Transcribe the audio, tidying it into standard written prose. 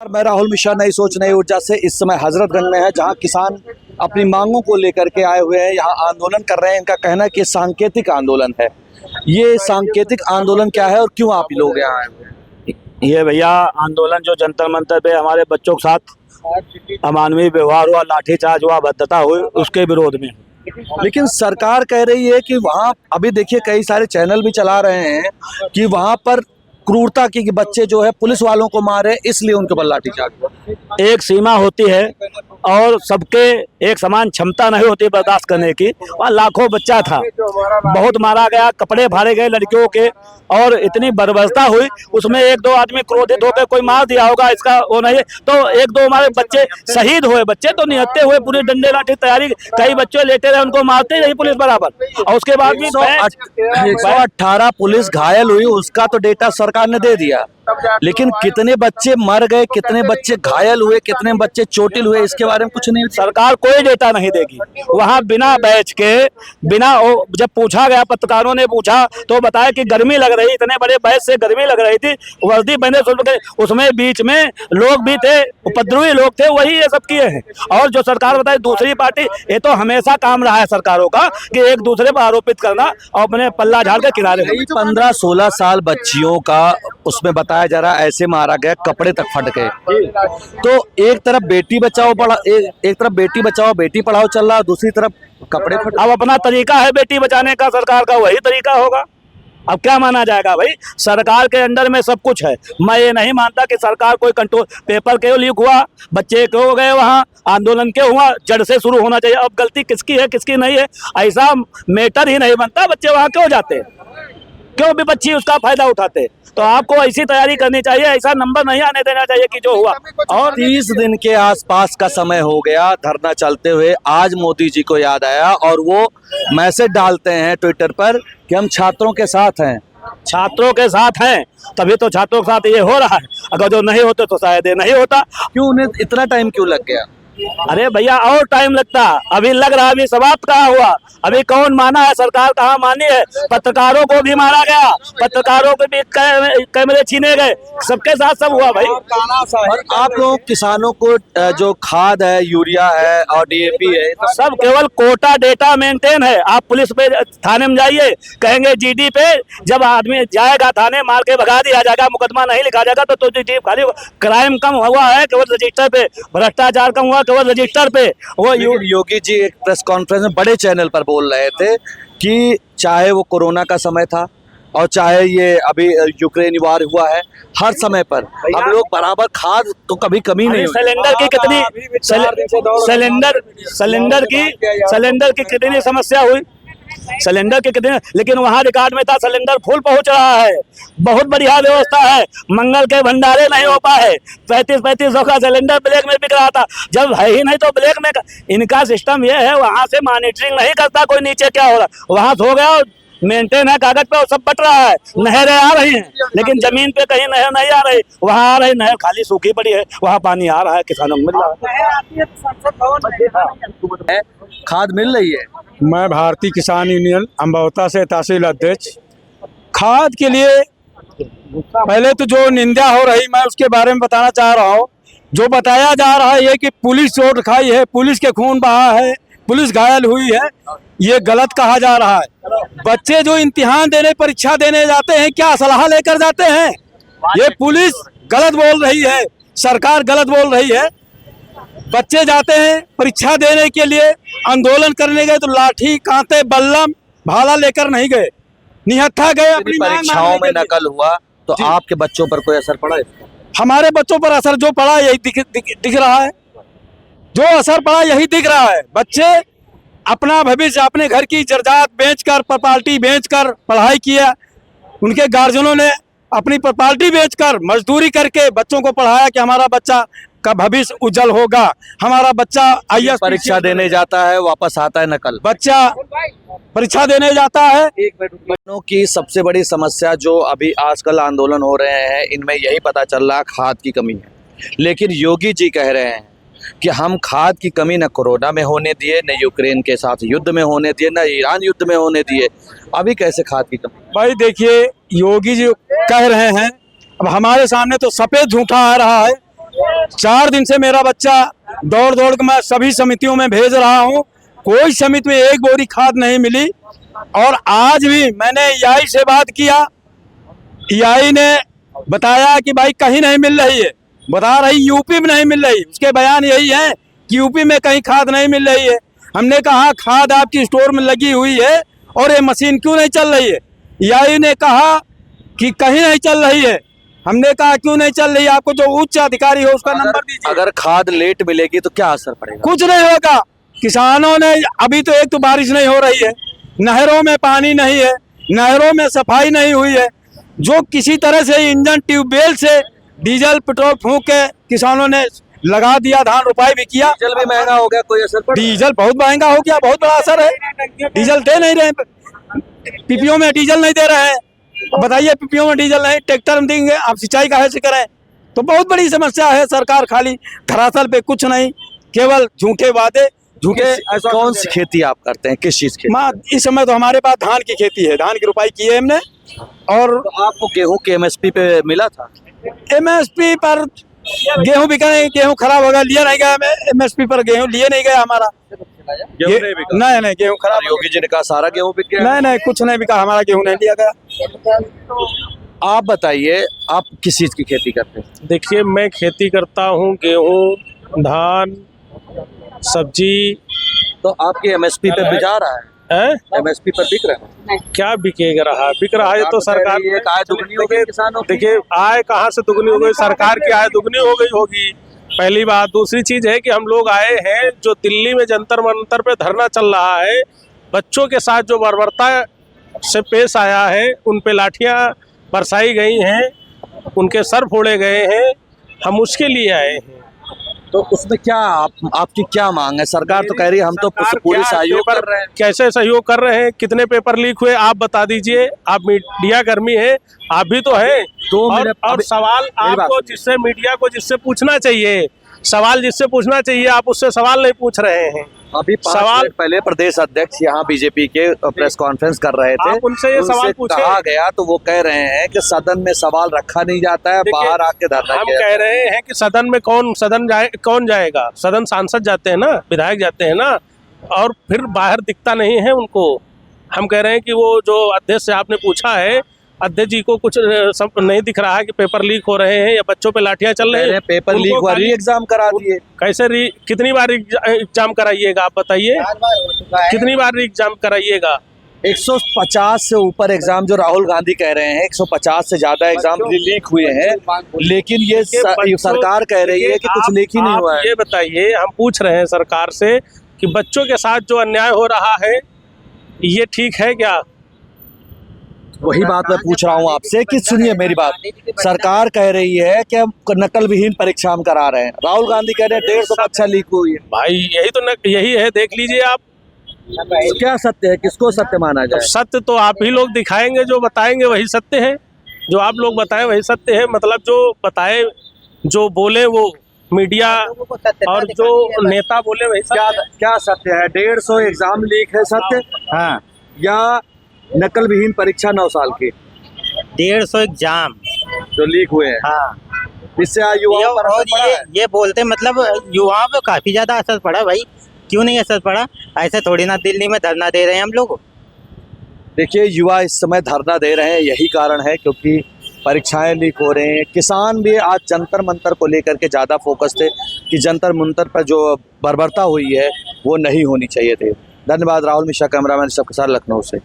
मैं राहुल मिश्रा, नई सोच नई ऊर्जा से इस समय हजरतगंज में है, जहां किसान अपनी मांगों को लेकर के आए हुए हैं। यहां आंदोलन कर रहे हैं। इनका कहना है कि सांकेतिक आंदोलन है। ये सांकेतिक आंदोलन क्या है और क्यों आप लोग यहाँ आए हुए हैं? ये भैया आंदोलन जो जंतर मंतर पे हमारे बच्चों के साथ अमानवीय व्यवहार हुआ, लाठीचार्ज हुआ, भद्दता हुई, उसके विरोध में। लेकिन सरकार कह रही है कि वहाँ अभी देखिए कई सारे चैनल भी चला रहे हैं कि वहाँ पर क्रूरता की, कि बच्चे जो है पुलिस वालों को मारे इसलिए उनके पर लाठीचार्ज। एक सीमा होती है और सबके एक समान क्षमता नहीं होती बर्दाश्त करने की। वहाँ लाखों बच्चा था, बहुत मारा गया, कपड़े फाड़े गए लड़कियों के, और इतनी बर्बरता हुई। उसमें एक दो आदमी क्रोधित होकर कोई मार दिया होगा, इसका वो नहीं है। तो एक दो हमारे बच्चे शहीद हुए, बच्चे तो निहत्ते हुए, पूरी डंडे लाठी तैयारी, कई बच्चे लेटे रहे, उनको मारते रही पुलिस बराबर। और उसके बाद भी 118 पुलिस घायल हुई, उसका तो डेटा सरकार ने दे दिया, लेकिन कितने बच्चे मर गए, कितने बच्चे घायल हुए, कितने बच्चे चोटिल हुए, इसके बारे में कुछ नहीं। सरकार कोई डेटा नहीं देगी। वहाँ बिना बैच के, बिना जब पूछा गया, पत्रकारों ने पूछा तो बताया कि गर्मी लग रही, इतने बड़े बैच से गर्मी लग रही थी, वर्दी पहने, उसमें बीच में लोग भी थे, उपद्रवी लोग थे, वही ये सब किए हैं। और जो सरकार बताए दूसरी पार्टी, ये तो हमेशा काम रहा है सरकारों का कि एक दूसरे पर आरोपित करना और अपने पल्ला झाड़ के किनारे। 15-16 साल बच्चियों का उसमें बताया जा रहा, ऐसे मारा गया, कपड़े तक फट गए। तो एक तरफ बेटी बचाओ एक तरफ बेटी बचाओ बेटी पढ़ाओ चल रहा, दूसरी तरफ कपड़े फट। अब अपना तरीका है बेटी बचाने का, सरकार का वही तरीका होगा। अब क्या माना जाएगा भाई, सरकार के अंडर में सब कुछ है। मैं ये नहीं मानता कि सरकार कोई कंट्रोल, पेपर क्यों लीक हुआ, बच्चे क्यों गए वहाँ, आंदोलन क्यों हुआ, जड़ से शुरू होना चाहिए। अब गलती किसकी है किसकी नहीं है ऐसा मैटर ही नहीं बनता। बच्चे वहाँ क्यों जाते, क्यों भी बच्ची उसका फायदा उठाते। तो आपको ऐसी तैयारी करनी चाहिए, ऐसा नंबर नहीं आने देना चाहिए कि जो हुआ। और 30 दिन के आसपास का समय हो गया धरना चलते हुए। आज मोदी जी को याद आया और वो मैसेज डालते हैं ट्विटर पर कि हम छात्रों के साथ हैं। छात्रों के साथ हैं, तभी तो छात्रों के साथ ये हो रहा है। अगर जो नहीं होते तो शायद ये नहीं होता। क्यों उन्हें इतना टाइम क्यों लग गया? अरे भैया और टाइम लगता, अभी लग रहा, अभी समाप्त कहाँ हुआ, अभी कौन माना है, सरकार कहाँ मानी है। पत्रकारों को भी मारा गया, पत्रकारों के भी कैमरे छीने गए, सबके साथ सब हुआ भाई। और आप लोग किसानों को जो खाद है, यूरिया है और डीएपी है, तो सब केवल कोटा डेटा मेंटेन है। आप पुलिस पे थाने में जाइए, कहेंगे जीडी पे, जब आदमी जाएगा थाने, मार के भगा दिया जाएगा, मुकदमा नहीं लिखा जाएगा तो जीडी खाली। क्राइम कम हुआ है केवल रजिस्टर पे, भ्रष्टाचार कम हुआ केवल रजिस्टर पे। वो योगी जी एक प्रेस कॉन्फ्रेंस में बड़े चैनल पर बोल रहे थे कि चाहे वो कोरोना का समय था और चाहे ये अभी यूक्रेन वार हुआ है, हर समय पर हम लोग बराबर खाद तो कभी कमी नहीं। सिलेंडर की कितनी सिलेंडर की कितनी समस्या हुई, सिलेंडर के कितने, लेकिन वहाँ रिकॉर्ड में था सिलेंडर फुल पहुंच रहा है, बहुत बढ़िया व्यवस्था है। मंगल के भंडारे नहीं हो पाए, 3500 का सिलेंडर ब्लैक में बिक रहा था, जब है ही नहीं तो ब्लैक में। इनका सिस्टम यह है, वहाँ से मॉनिटरिंग नहीं करता कोई नीचे क्या हो रहा, वहाँ हो गया मेंटेन है, कागज पे सब बट रहा है। नहरें आ रही हैं, लेकिन जमीन पे कहीं नहर नहीं आ रही, वहाँ आ रही नहर खाली सूखी पड़ी है, वहाँ पानी आ रहा है, किसानों को मिल रहा है। खाद मिल रही है। मैं भारतीय किसान यूनियन अम्बावता से तहसील अध्यक्ष। खाद के लिए पहले तो जो निंदा हो रही, मैं उसके बारे में बताना चाह रहा हूँ। जो बताया जा रहा है ये कि पुलिस चोट खाई है, पुलिस के खून बहा है, पुलिस घायल हुई है, ये गलत कहा जा रहा है। बच्चे जो इम्तिहान देने, परीक्षा देने जाते हैं, क्या सलाह लेकर जाते हैं? ये पुलिस गलत बोल रही है, सरकार गलत बोल रही है। बच्चे जाते हैं परीक्षा देने के लिए, आंदोलन करने गए तो लाठी, कांटे, बल्लम, भाला लेकर नहीं गए, निहत्था गए। अपनी परीक्षाओं में नकल हुआ तो आपके बच्चों पर कोई असर पड़ा? हमारे बच्चों पर असर जो पड़ा यही दिख रहा है, जो असर पड़ा यही दिख रहा है। बच्चे अपना भविष्य, अपने घर की जर्जात बेचकर, प्रॉपर्टी बेचकर पढ़ाई किया। उनके गार्जियनों ने अपनी प्रॉपर्टी बेचकर, मजदूरी करके बच्चों को पढ़ाया कि हमारा बच्चा का भविष्य उज्जवल होगा, हमारा बच्चा आईएएस परीक्षा देने जाता है, वापस आता है नकल। बच्चा परीक्षा देने जाता है। किसानों की सबसे बड़ी समस्या जो अभी आजकल आंदोलन हो रहे हैं, इनमें यही पता चल रहा खाद की कमी है। लेकिन योगी जी कह रहे हैं कि हम खाद की कमी न कोरोना में होने दिए, न यूक्रेन के साथ युद्ध में होने दिए, न ईरान युद्ध में होने दिए। अभी कैसे खाद की कमी? भाई देखिए, योगी जी कह रहे हैं, अब हमारे सामने तो सफेद झूठा आ रहा है 4 दिन से मेरा बच्चा दौड़ दौड़ के मैं सभी समितियों में भेज रहा हूँ, कोई समिति में एक बोरी खाद नहीं मिली। और आज भी मैंने EI से बात किया, EI ने बताया कि भाई कहीं नहीं मिल रही है, बता रही यूपी में नहीं मिल रही। उसके बयान यही है कि यूपी में कहीं खाद नहीं मिल रही है। हमने कहा खाद आपकी स्टोर में लगी हुई है और ये मशीन क्यों नहीं चल रही है? EI ने कहा कि कहीं नहीं चल रही है। हमने कहा क्यों नहीं चल रही है? आपको जो उच्च अधिकारी हो उसका नंबर दीजिए। अगर खाद लेट मिलेगी तो क्या असर पड़ेगा? कुछ नहीं होगा। किसानों ने अभी तो एक तो बारिश नहीं हो रही है, नहरों में पानी नहीं है, नहरों में सफाई नहीं हुई है। जो किसी तरह से इंजन ट्यूबवेल से डीजल पेट्रोल फूंक के किसानों ने लगा दिया, धान रुपाई भी किया। डीजल भी महंगा हो गया, कोई असर पड़ा? डीजल बहुत महंगा हो गया, बहुत बड़ा असर है। डीजल दे नहीं रहे, पीपीओ में डीजल नहीं दे रहे हैं। बताइए, पीपीओ में डीजल नहीं, ट्रैक्टर में देंगे, आप सिंचाई काहे से करें? तो बहुत बड़ी समस्या है। सरकार खाली धरातल पे कुछ नहीं, केवल झूठे वादे, झूठे। कौन सी खेती आप करते हैं, किस चीज की? इस समय तो हमारे पास धान की खेती है, धान की रुपाई की है हमने। और तो आपको गेहूं के MSP पे मिला था? MSP पर गेहूं बिका नहीं, गेहूं खराब हो गया, लिया नहीं गया। MSP पर गेहूं लिए नहीं गया हमारा। नहीं, गेहूं खराब। योगी जी ने कहा सारा गेहूं बिक गया। नहीं, कुछ नहीं बिका, हमारा गेहूं नहीं लिया गया। आप बताइए, आप किस चीज की खेती करते हैं? देखिए, मैं खेती करता हूँ, गेहूँ, धान, सब्जी। तो आपके MSP पे बिका रहा है? MSP पर बिक रहा है? क्या बिकेगा रहा? बिक रहा है तो सरकार ये आय दुगनी हो गई किसानों की। देखिए, आय कहाँ से दुगनी हो गई? सरकार की आय दुगनी हो गई होगी, पहली बात। दूसरी चीज है कि हम लोग आए हैं, जो दिल्ली में जंतर मंतर पे धरना चल रहा है, बच्चों के साथ जो बर्बरता से पेश आया है, उन पे लाठियां बरसाई गई हैं, उनके सर फोड़े गए हैं, हम उसके लिए आए हैं। तो उसमें क्या आपकी क्या मांग है? सरकार तो कह रही है हम तो पूरी सहयोग कर रहे हैं। कैसे सहयोग कर रहे हैं? कितने पेपर लीक हुए आप बता दीजिए। आप मीडिया कर्मी है, आप भी तो हैं। और सवाल आपको जिससे मीडिया को जिससे पूछना चाहिए, सवाल जिससे पूछना चाहिए, आप उससे सवाल नहीं पूछ रहे हैं। अभी सवाल पहले प्रदेश अध्यक्ष यहाँ बीजेपी के प्रेस कॉन्फ्रेंस कर रहे थे, उनसे ये सवाल पूछे। कहा गया तो वो कह रहे हैं कि सदन में सवाल रखा नहीं जाता है, बाहर आके धरना। हम कह रहे हैं कि सदन में कौन जाएगा? सदन सांसद जाते हैं ना, विधायक जाते हैं ना, और फिर बाहर दिखता नहीं है उनको। हम कह रहे हैं कि वो जो अध्यक्ष से आपने पूछा है, अध्यक्ष जी को कुछ नहीं दिख रहा है कि पेपर लीक हो रहे हैं या बच्चों पे लाठियां चल रही हैं। पेपर लीक हुआ, री एग्जाम करा दिए। कैसे कितनी बार एग्जाम कराइएगा? आप बताइए, कितनी बार एग्जाम कराइएगा? 150 से ऊपर एग्जाम जो राहुल गांधी कह रहे हैं, 150 से ज्यादा एग्जाम लीक हुए हैं, लेकिन ये सरकार कह रही है कि कुछ लीक ही नहीं हुआ है। ये बताइए, हम पूछ रहे हैं सरकार से कि बच्चों के साथ जो अन्याय हो रहा है, ये ठीक है क्या? वही बात मैं पूछ रहा हूँ आपसे कि सुनिए मेरी बात। सरकार कह रही है कि हम नकल विहीन परीक्षा हम करा रहे हैं, राहुल गांधी कह रहे हैं 150 परीक्षा लीक हुई है। भाई यही है, देख लीजिए आप। क्या सत्य है? किसको सत्य माना जाए? सत्य तो आप ही लोग दिखाएंगे, जो बताएंगे वही सत्य है। जो आप लोग बताएं वही सत्य है। मतलब जो बताए, जो बोले वो मीडिया, और जो नेता बोले वही सत्य। क्या सत्य है? 150 एग्जाम लीक है सत्य? हाँ, या नकल विहीन परीक्षा 9 साल की 150 एग्जाम जो लीक हुए हैं? हाँ, इससे युवाओं पर असर पड़ा है? ये बोलते मतलब युवाओं पे काफी ज्यादा असर पड़ा भाई। क्यों नहीं असर पड़ा? ऐसे थोड़ी ना दिल्ली में धरना दे रहे हैं हम लोग। देखिए, युवा इस समय धरना दे रहे हैं, यही कारण है क्योंकि परीक्षाएं लीक हो रहे हैं। किसान भी आज जंतर मंतर को लेकर के ज़्यादा फोकस थे कि जंतर मंतर पर जो बर्बरता हुई है वो नहीं होनी चाहिए थे। धन्यवाद। राहुल मिश्रा, कैमरामैन सबके साथ, लखनऊ से।